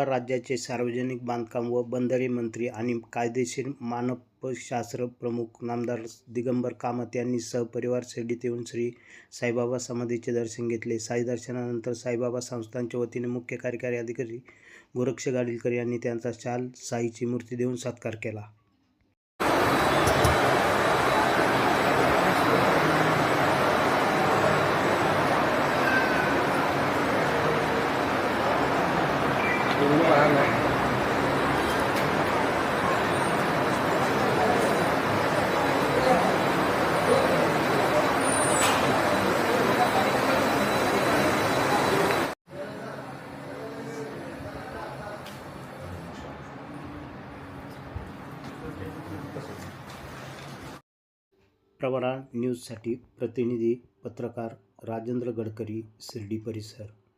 परवा राज्याचे सार्वजनिक बांधकाम व बंदरे मंत्री आणि कायदेशीर मानवशास्त्र प्रमुख नामदार दिगंबर कामत यांनी सहपरिवार शिर्डीत येऊन श्री साईबाबा समाधीचे दर्शन घेतले. साई दर्शनानंतर साईबाबा संस्थानच्या वतीने मुख्य कार्यकारी अधिकारी गोरक्ष गाडीलकर यांनी त्यांचा शाल साईची मूर्ती देऊन सत्कार केला. प्रवरा न्यूजसाठी प्रतिनिधी पत्रकार राजेंद्र गडकरी, शिर्डी परिसर.